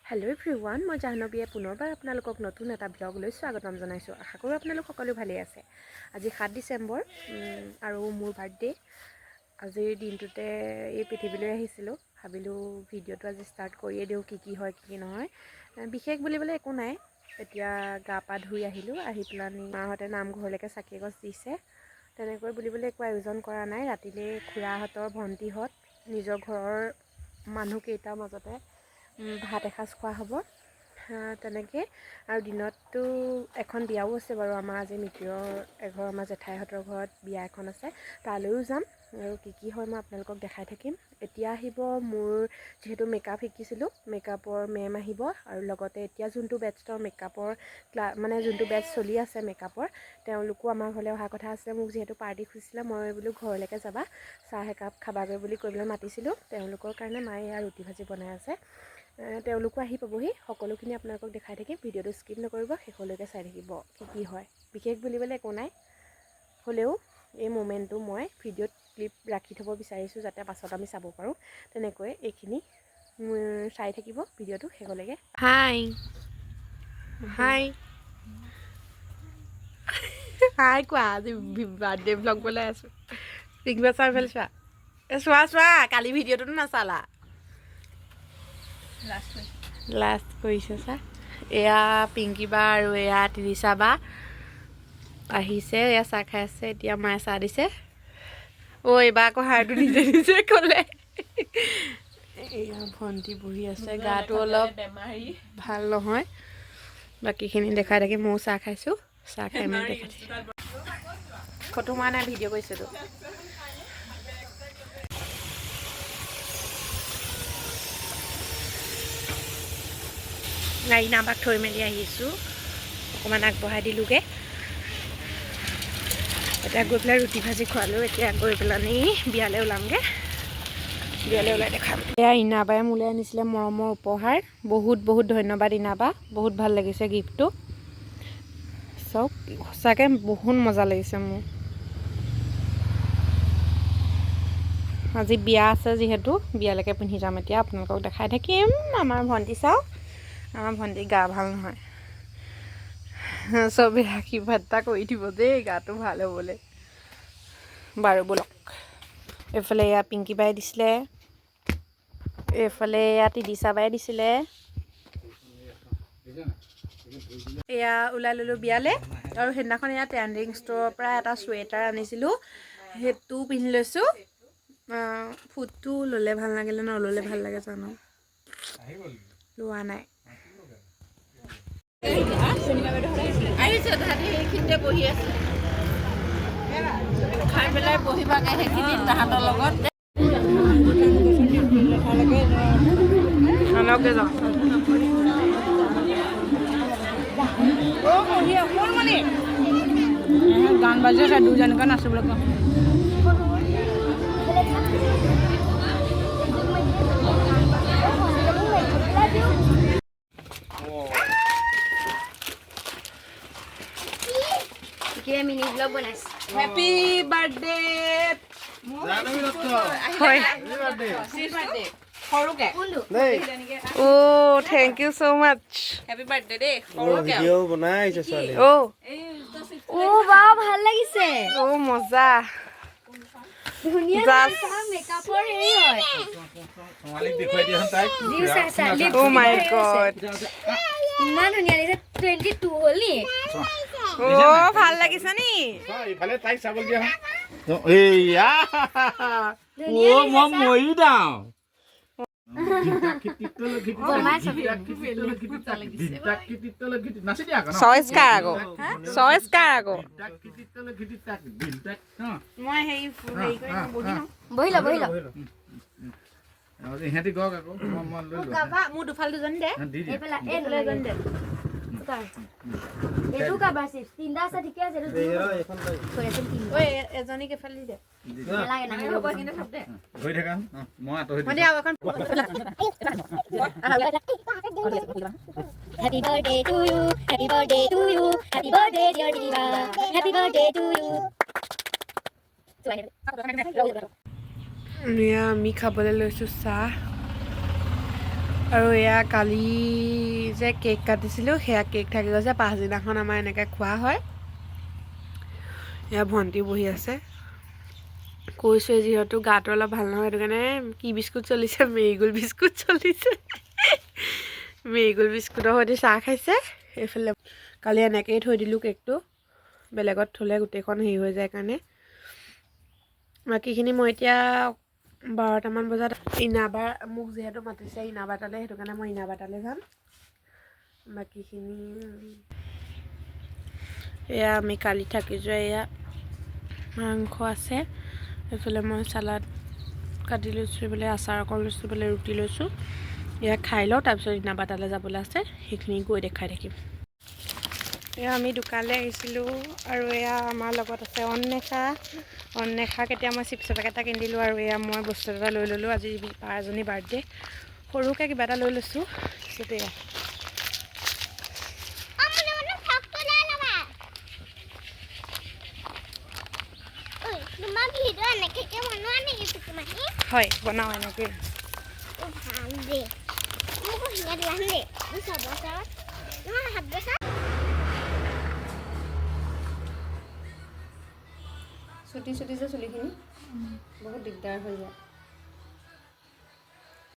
Hello' everyone, মই জাহ্নৱীয়ে পুনৰবাৰ আপোনালোকক নতুন এটা ব্লগলৈ স্বাগতম জনাইছোঁ। আশা কৰোঁ আপোনালোক সকলো ভালেই আছে। আজি 7 ডিচেম্বৰ আৰু মোৰ বাৰ্থডে'। আজিৰ দিনটোতে এই পৃথিৱীলৈ আহিছিলোঁ। ভাবিলোঁ ভিডিঅ'টো আজি ষ্টাৰ্ট কৰিয়ে দিওঁ, কি হয় কি নহয়। বিশেষ বুলিবলৈ একো নাই। এতিয়া গা পা ধুই আহিলোঁ, আহি পেলানি মাহঁতে নামঘৰলৈকে চাকি এগছ দিছে। তেনেকৈ বুলিবলৈ একো আয়োজন কৰা নাই। ৰাতিলৈ খুৰাহঁতৰ ভণ্টিহঁত নিজৰ ঘৰৰ মানুহকেইটাৰ মাজতে ভাত এসাঁজ খোৱা হ'ব তেনেকৈ। আৰু দিনততো এখন বিয়াও আছে বাৰু আমাৰ আজি মিতিৰৰ এঘৰ আমাৰ জেঠাইহঁতৰ ঘৰত বিয়া এখন আছে, তালৈও যাম। আৰু কি হয় মই আপোনালোকক দেখাই থাকিম। এতিয়া আহিব মোৰ যিহেতু মেকআপ শিকিছিলোঁ, মেকআপৰ মেম আহিব। আৰু লগতে এতিয়া যোনটো বেটছৰ মেকআপৰ মানে যোনটো বেটছ চলি আছে মেকআপৰ, তেওঁলোকো আমাৰ ঘৰলৈ অহা কথা আছে। মোক যিহেতু পাৰ্টি খুজিছিলে, মই বোলো ঘৰলৈকে যাবা, চাহ একাপ খাবাগৈ বুলি কৈ পেলাই মাতিছিলোঁ। তেওঁলোকৰ কাৰণে মায়ে এয়া ৰুটি ভাজি বনাই আছে। তেওঁলোকো আহি পাবহি। সকলোখিনি আপোনালোকক দেখাই থাকিম। ভিডিঅ'টো স্কিপ নকৰিব, শেষলৈকে চাই থাকিব কি হয়। বিশেষ বুলিবলৈ একো নাই, হ'লেও এই মোমেণ্টটো মই ভিডিঅ'ত ক্লিপ ৰাখি থ'ব বিচাৰিছোঁ, যাতে পাছত আমি চাব পাৰোঁ। তেনেকৈ এইখিনি চাই থাকিব ভিডিঅ'টো শেষলৈকে। হাই হাই হাই কোৱা, আজি বাৰ্থডে' ব্লগ বনাই আছোঁ। পিংবা চাই ভাল চোৱা, চোৱা কালি ভিডিঅ'টোতো নাচালা। লাষ্ট কৰিছে চা। এয়া পিংকি বা আৰু এয়া ত্ৰিশা বা আহিছে, এয়া চাহ খাই আছে। এতিয়া মায়ে চাহ দিছে। এইবাৰ আকৌ হাৰটো নিজে নিজে ক'লে। এয়া ভণ্টি বহি আছে, গাটো অলপ ভাল নহয়। বাকীখিনি দেখাই থাকি ময়ো চাহ খাইছোঁ। চাহ খাই মেলি দেখাই থাকি ফটো মৰা নাই, ভিডিঅ' কৰিছিলোঁ। গাড়ী নাম্বাক থৈ মেলি আহিছোঁ, অকণমান আগবঢ়াই দিলোঁগৈ। এতিয়া গৈ পেলাই ৰুটি ভাজি খোৱালোঁ। এতিয়া গৈ পেলাই বিয়ালৈ ওলামগৈ। বিয়ালৈ ওলাই দেখাম। এয়া ইনাবাই মোলৈ আনিছিলে মৰমৰ উপহাৰ। বহুত বহুত ধন্যবাদ ইনাবা, বহুত ভাল লাগিছে গিফ্টটো। চাওক, সঁচাকৈ বহুত মজা লাগিছে মোৰ। আজি বিয়া আছে যিহেতু বিয়ালৈকে পিন্ধি যাম। এতিয়া আপোনালোকক দেখাই থাকিম। আমাৰ ভণ্টি চাওক, আমাৰ ভণ্টি গা ভাল নহয়। চবেই আশীৰ্বাদ এটা কৰি দিব দেই গাটো ভাল হ'বলৈ। বাৰু ব'লক। এইফালে এয়া পিংকি বাই দিছিলে, এইফালে এয়া ত্ৰিদিশা বাই দিছিলে। এয়া ওলাই ল'লোঁ বিয়ালৈ। আৰু সেইদিনাখন এয়া ট্ৰেণ্ডিং ষ্ট'ৰৰ পৰা এটা চুৱেটাৰ আনিছিলোঁ, সেইটোও পিন্ধি লৈছোঁ। ফুটটো ল'লে ভাল লাগিলে, নল'লে ভাল লাগে জানো, লোৱা নাই। আহিছে তাহাঁতি সেইখিনিতে বহি আছে, খাই পেলাই বহিবাগে সেইখিনিত তাহাঁতৰ লগত। গান বাজি আছে, দুজনকে নাচিবলৈ কওঁ। মিনি ব্লগ বনাইছে। Happy birthday. Thank you so' much. Happy birthday দেই। ভাল লাগিছে। মজা। মাই গড, ইমান ধুনীয়া লাগিছে। 22 হ'ল নি? ভাল লাগিছে নি? ইফালে তাইক চাবলৈ দিয়া। এইয়া মই মৰি যাওঁ। মোৰ দুফাল দুজনী দে। এজনীক এফালে দে। Happy birthday to you, happy birthday to you, happy birthday dear Diva, happy birthday to you. আমি খাবলৈ লৈছোঁ চাহ। আৰু এয়া কালি যে কেক কাটিছিলোঁ সেয়া কেক থাকি গৈছে, পাছদিনাখন আমাৰ এনেকৈ খোৱা হয়। এয়া ভণ্টি বহি আছে, কৈছোৱে যিহেতু গাটো অলপ ভাল নহয়, সেইটো কাৰণে কি বিস্কুট চলিছে, মেৰিগোল্ড বিস্কুট চলিছে। মেৰিগোল্ড বিস্কুটৰ সৈতে চাহ খাইছে। এইফালে কালি এনেকৈয়ে থৈ দিলোঁ কেকটো, বেলেগত থ'লে গোটেইখন হেৰি হৈ যায় কাৰণে। বাকীখিনি মই এতিয়া 12টামান বজাত ইনাবাৰ মোক যিহেতু মাতিছে ইনাবাৰ তালৈ, সেইটো কাৰণে মই ইনাবাৰ তালৈ যাম। বাকীখিনি এয়া আমি কালি থাকি যোৱা এয়া মাংস আছে, এইফালে মই চালাড কাটি লৈছোঁ, এইফালে আচাৰ অকণ লৈছোঁ, এইফালে ৰুটি লৈছোঁ। এয়া খাই লওঁ, তাৰপিছত ইনাবাৰ তালৈ যাবলৈ আছে, সেইখিনি গৈ দেখাই থাকিম। এয়া আমি দোকানলৈ আহিছিলোঁ আৰু এয়া আমাৰ লগত আছে অন্বেষাক এতিয়া মই চিপছৰ পেকেট এটা কিনি দিলোঁ আৰু এয়া মই বস্তু এটা লৈ ল'লোঁ। আজি পাৰজনী বাৰ্থডে, সৰুকৈ কিবা এটা লৈ লৈছোঁ। তাৰপিছত এয়া হয় বনাওঁ এনেকৈ। চুটি চুটি যে চুলিখিনি বহুত দিগদাৰ হৈ যায়।